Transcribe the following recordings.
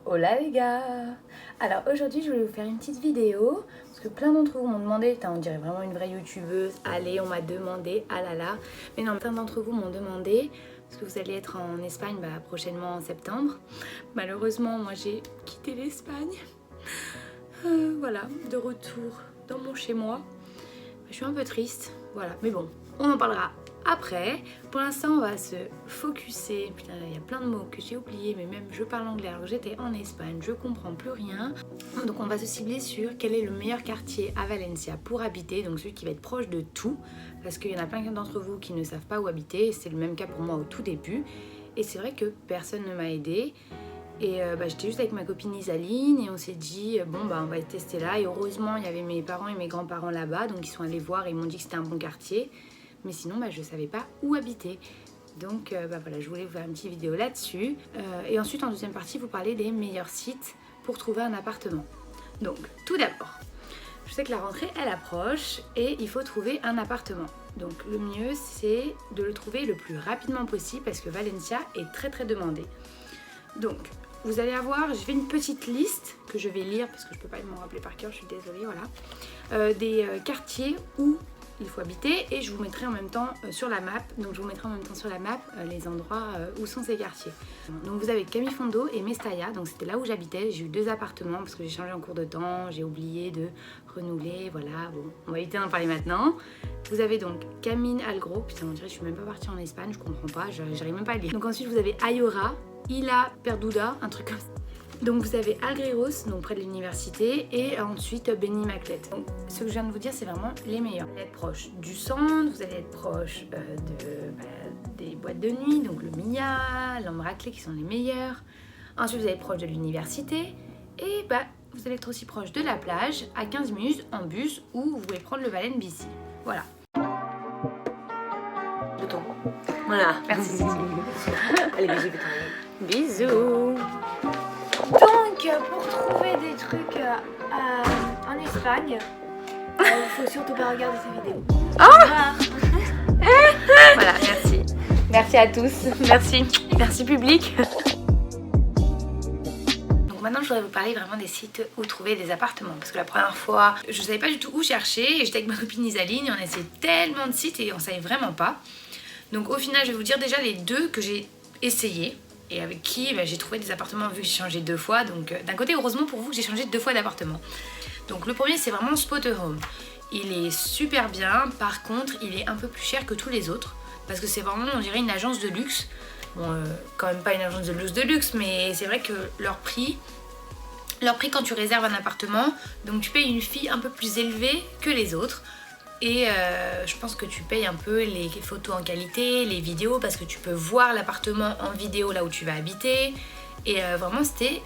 Hola les gars! Alors aujourd'hui je voulais vous faire une petite vidéo parce que plein d'entre vous m'ont demandé, on dirait vraiment une vraie youtubeuse, allez on m'a demandé, ah là là, mais non, plein d'entre vous m'ont demandé parce que vous allez être en Espagne prochainement en septembre. Malheureusement moi j'ai quitté l'Espagne, voilà, de retour dans mon chez moi. Je suis un peu triste, voilà, mais bon, on en parlera après. Pour l'instant, on va se focuser. Putain, il y a plein de mots que j'ai oubliés, mais même je parle anglais alors que j'étais en Espagne, je comprends plus rien. Donc on va se cibler sur quel est le meilleur quartier à Valencia pour habiter, donc celui qui va être proche de tout, parce qu'il y en a plein d'entre vous qui ne savent pas où habiter, c'est le même cas pour moi au tout début. Et c'est vrai que personne ne m'a aidée. Et j'étais juste avec ma copine Isaline et on s'est dit on va tester là, et heureusement il y avait mes parents et mes grands-parents là-bas, donc ils sont allés voir et ils m'ont dit que c'était un bon quartier, mais sinon je savais pas où habiter. Donc voilà, je voulais vous faire une petite vidéo là-dessus, et ensuite en deuxième partie vous parler des meilleurs sites pour trouver un appartement. Donc tout d'abord, je sais que la rentrée elle approche et il faut trouver un appartement. Donc le mieux c'est de le trouver le plus rapidement possible parce que Valencia est très très demandé. Donc vous allez avoir, j'ai fait une petite liste que je vais lire parce que je peux pas m'en rappeler par cœur, je suis désolée, voilà. Des quartiers où il faut habiter, et je vous mettrai en même temps sur la map, les endroits où sont ces quartiers. Donc vous avez Camifondo et Mestalla, donc c'était là où j'habitais. J'ai eu 2 appartements parce que j'ai changé en cours de temps, j'ai oublié de renouveler, voilà, bon, on va éviter d'en parler maintenant. Vous avez donc Camín al Gro, putain on dirait que je suis même pas partie en Espagne, je comprends pas, j'arrive même pas à lire. Donc ensuite vous avez Ayora, Ila Perduda, un truc comme ça. Donc vous avez Algriros, donc près de l'université, et ensuite Benimaclet. Donc ce que je viens de vous dire, c'est vraiment les meilleurs. Vous allez être proche du centre, vous allez être proche des boîtes de nuit, donc le Mia, l'Ambraclé qui sont les meilleurs. Ensuite vous allez être proche de l'université, et vous allez être aussi proche de la plage, à 15 minutes en bus, ou vous pouvez prendre le Valen-Bici. Voilà. Bouton. Voilà. Merci. Allez, bisous, putain. Bisous. Donc, pour trouver des trucs en Espagne, faut surtout pas regarder ces vidéos. Voilà, merci. Merci à tous. Merci public. Donc maintenant, je voudrais vous parler vraiment des sites où trouver des appartements. Parce que la première fois, je savais pas du tout où chercher. Et j'étais avec ma copine Isaline et on a essayé tellement de sites et on savait vraiment pas. Donc au final, je vais vous dire déjà les 2 que j'ai essayé et avec qui j'ai trouvé des appartements vu que j'ai changé 2 fois. Donc d'un côté, heureusement pour vous que j'ai changé 2 fois d'appartement. Donc le premier, c'est vraiment Spotahome. Il est super bien, par contre, il est un peu plus cher que tous les autres parce que c'est vraiment, on dirait, une agence de luxe. Bon, quand même pas une agence de luxe, mais c'est vrai que leur prix quand tu réserves un appartement, donc tu payes une fee un peu plus élevée que les autres. Et je pense que tu payes un peu les photos en qualité, les vidéos, parce que tu peux voir l'appartement en vidéo là où tu vas habiter. Et vraiment c'était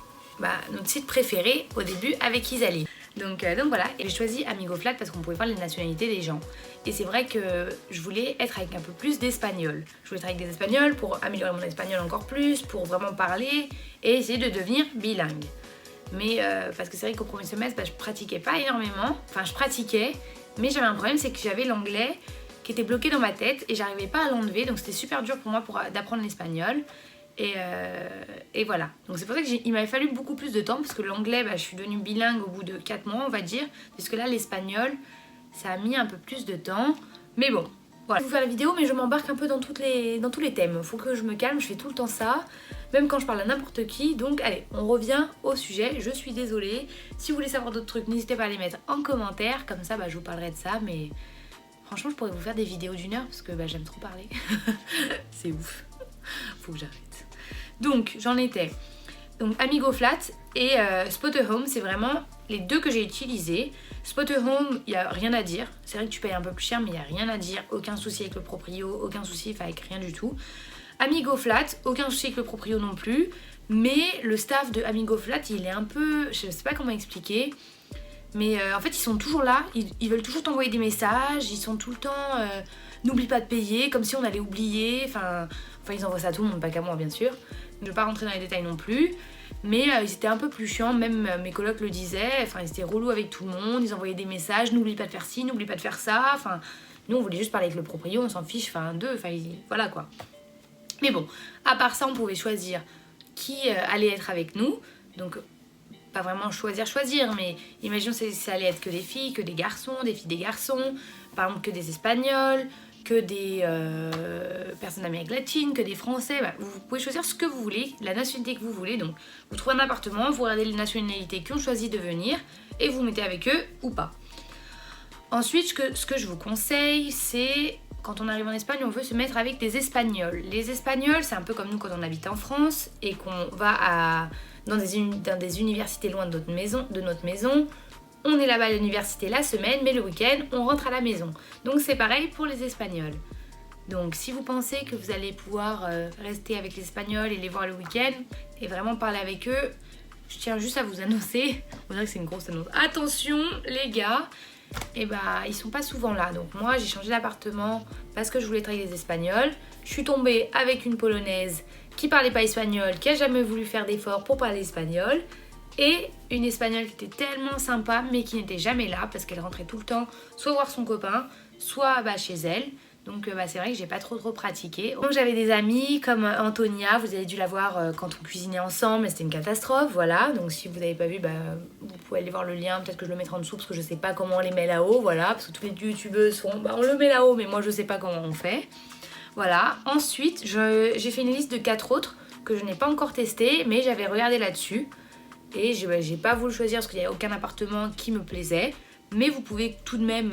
notre site préféré au début avec Isaline. Donc voilà, et j'ai choisi AmigoFlat parce qu'on pouvait voir les nationalités des gens. Et c'est vrai que je voulais être avec un peu plus d'espagnol. Je voulais être avec des espagnols pour améliorer mon espagnol encore plus, pour vraiment parler et essayer de devenir bilingue. Mais parce que c'est vrai qu'au premier semestre, je pratiquais pas énormément. Enfin, je pratiquais, mais j'avais un problème, c'est que j'avais l'anglais qui était bloqué dans ma tête et j'arrivais pas à l'enlever. Donc c'était super dur pour moi d'apprendre l'espagnol. Et voilà. Donc c'est pour ça qu'il m'avait fallu beaucoup plus de temps, parce que l'anglais, je suis devenue bilingue au bout de 4 mois, on va dire. Parce que là, l'espagnol, ça a mis un peu plus de temps. Mais bon, voilà. Je vais vous faire la vidéo, mais je m'embarque un peu dans tous les thèmes. Faut que je me calme, je fais tout le temps ça. Même quand je parle à n'importe qui. Donc allez, on revient au sujet. Je suis désolée. Si vous voulez savoir d'autres trucs, n'hésitez pas à les mettre en commentaire. Comme ça, je vous parlerai de ça. Mais franchement, je pourrais vous faire des vidéos d'1 heure parce que j'aime trop parler. C'est ouf. Faut que j'arrête. Donc j'en étais. Donc AmigoFlat et Spotahome, c'est vraiment les 2 que j'ai utilisés. Spotahome, il n'y a rien à dire. C'est vrai que tu payes un peu plus cher, mais il n'y a rien à dire. Aucun souci avec le proprio, aucun souci avec rien du tout. AmigoFlat, aucun souci avec le proprio non plus. Mais le staff de AmigoFlat, il est un peu... Je sais pas comment expliquer. Mais en fait, ils sont toujours là. Ils veulent toujours t'envoyer des messages. Ils sont tout le temps... n'oublie pas de payer, comme si on allait oublier. Enfin, ils envoient ça à tout le monde, pas qu'à moi, bien sûr. Je ne vais pas rentrer dans les détails non plus. Mais ils étaient un peu plus chiants, même mes colocs le disaient. Enfin, ils étaient relous avec tout le monde. Ils envoyaient des messages, n'oublie pas de faire ci, n'oublie pas de faire ça. Enfin, nous, on voulait juste parler avec le proprio, on s'en fiche, enfin, d'eux. Enfin, voilà quoi. Mais bon, à part ça, on pouvait choisir qui allait être avec nous. Donc pas vraiment choisir, mais imaginons que ça allait être que des filles, que des garçons, des filles, des garçons, par exemple que des Espagnols, que des personnes d'Amérique latine, que des Français. Bah, vous pouvez choisir ce que vous voulez, la nationalité que vous voulez. Donc vous trouvez un appartement, vous regardez les nationalités qui ont choisi de venir et vous mettez avec eux ou pas. Ensuite, ce que je vous conseille, c'est quand on arrive en Espagne, on veut se mettre avec des Espagnols. Les Espagnols, c'est un peu comme nous quand on habite en France et qu'on va dans des universités loin de notre maison. On est là-bas à l'université la semaine, mais le week-end, on rentre à la maison. Donc c'est pareil pour les Espagnols. Donc si vous pensez que vous allez pouvoir rester avec les Espagnols et les voir le week-end et vraiment parler avec eux, je tiens juste à vous annoncer, on dirait que c'est une grosse annonce. Attention les gars, ils sont pas souvent là. Donc moi j'ai changé d'appartement parce que je voulais être avec des Espagnols. Je suis tombée avec une Polonaise qui parlait pas espagnol, qui a jamais voulu faire d'efforts pour parler espagnol. Et une Espagnole qui était tellement sympa mais qui n'était jamais là parce qu'elle rentrait tout le temps soit voir son copain, soit chez elle. Donc c'est vrai que j'ai pas trop pratiqué. Donc j'avais des amis comme Antonia, vous avez dû la voir quand on cuisinait ensemble, mais c'était une catastrophe, voilà. Donc si vous n'avez pas vu, vous pouvez aller voir le lien, peut-être que je le mettrai en dessous parce que je sais pas comment on les met là-haut, voilà. Parce que tous les youtubeuses font, on le met là-haut, mais moi je sais pas comment on fait. Voilà, ensuite j'ai fait une liste de 4 autres que je n'ai pas encore testé, mais j'avais regardé là-dessus. Et j'ai pas voulu choisir parce qu'il n'y a aucun appartement qui me plaisait. Mais vous pouvez tout de même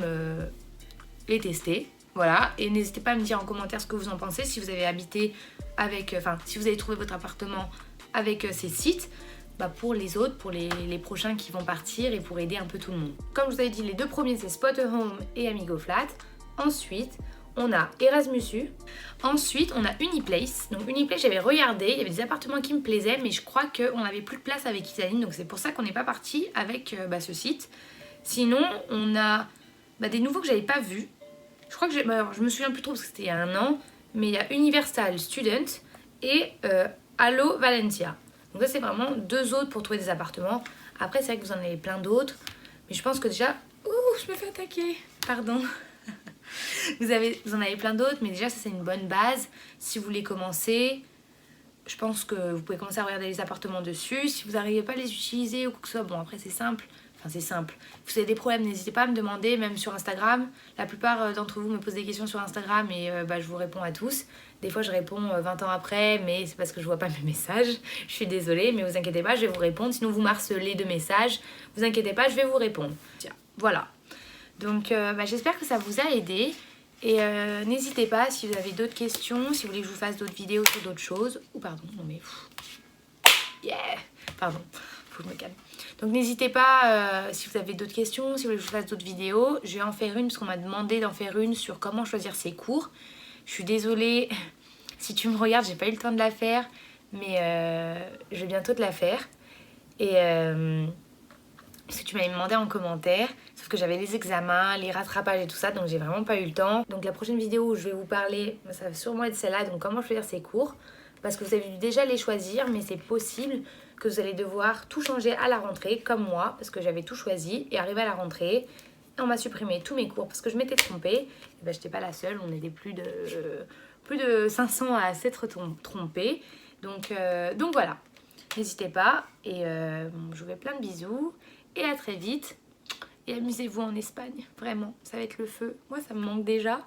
les tester. Voilà. Et n'hésitez pas à me dire en commentaire ce que vous en pensez. Si vous avez habité avec... si vous avez trouvé votre appartement avec ces sites. Pour les autres, pour les prochains qui vont partir et pour aider un peu tout le monde. Comme je vous avais dit, les 2 premiers c'est Spot a Home et Amigo Flat. Ensuite, on a Erasmusu. Ensuite, on a Uniplace. Donc Uniplace, j'avais regardé, il y avait des appartements qui me plaisaient, mais je crois qu'on n'avait plus de place avec Isaline, donc c'est pour ça qu'on n'est pas parti avec ce site. Sinon, on a des nouveaux que j'avais pas vus. Je crois que je me souviens plus trop parce que c'était il y a un an, mais il y a Universal Student et Allo Valencia. Donc ça, c'est vraiment 2 autres pour trouver des appartements. Après, c'est vrai que vous en avez plein d'autres, mais je pense que déjà... Ouh, je me fais attaquer. Pardon. Vous en avez plein d'autres, mais déjà ça c'est une bonne base. Si vous voulez commencer, je pense que vous pouvez commencer à regarder les appartements dessus. Si vous n'arrivez pas à les utiliser ou quoi que ce soit, bon après c'est simple. Enfin c'est simple. Si vous avez des problèmes, n'hésitez pas à me demander, même sur Instagram. La plupart d'entre vous me posent des questions sur Instagram et je vous réponds à tous. Des fois je réponds 20 ans après, mais c'est parce que je vois pas mes messages. Je suis désolée, mais vous inquiétez pas, je vais vous répondre. Sinon vous m'harcelez de messages, vous inquiétez pas, je vais vous répondre. Tiens, voilà. Donc j'espère que ça vous a aidé et n'hésitez pas si vous avez d'autres questions, si vous voulez que je vous fasse d'autres vidéos sur d'autres choses. Ou pardon, non mais... Yeah. Pardon, faut que je me calme. Donc n'hésitez pas si vous avez d'autres questions, si vous voulez que je vous fasse d'autres vidéos. Je vais en faire une parce qu'on m'a demandé d'en faire une sur comment choisir ses cours. Je suis désolée, si tu me regardes, j'ai pas eu le temps de la faire, mais je vais bientôt te la faire. Et... parce que tu m'avais demandé en commentaire, sauf que j'avais les examens, les rattrapages et tout ça, donc j'ai vraiment pas eu le temps. Donc la prochaine vidéo où je vais vous parler, ça va sûrement être celle-là, donc comment choisir ses cours. Parce que vous avez dû déjà les choisir, mais c'est possible que vous allez devoir tout changer à la rentrée, comme moi, parce que j'avais tout choisi, et arrivé à la rentrée, on m'a supprimé tous mes cours parce que je m'étais trompée. Et j'étais pas la seule, on était plus de 500 à s'être trompés. Donc voilà, n'hésitez pas, et je vous fais plein de bisous. Et à très vite. Et amusez-vous en Espagne. Vraiment, ça va être le feu. Moi, ça me manque déjà.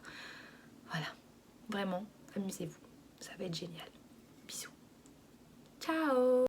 Voilà. Vraiment, amusez-vous. Ça va être génial. Bisous. Ciao.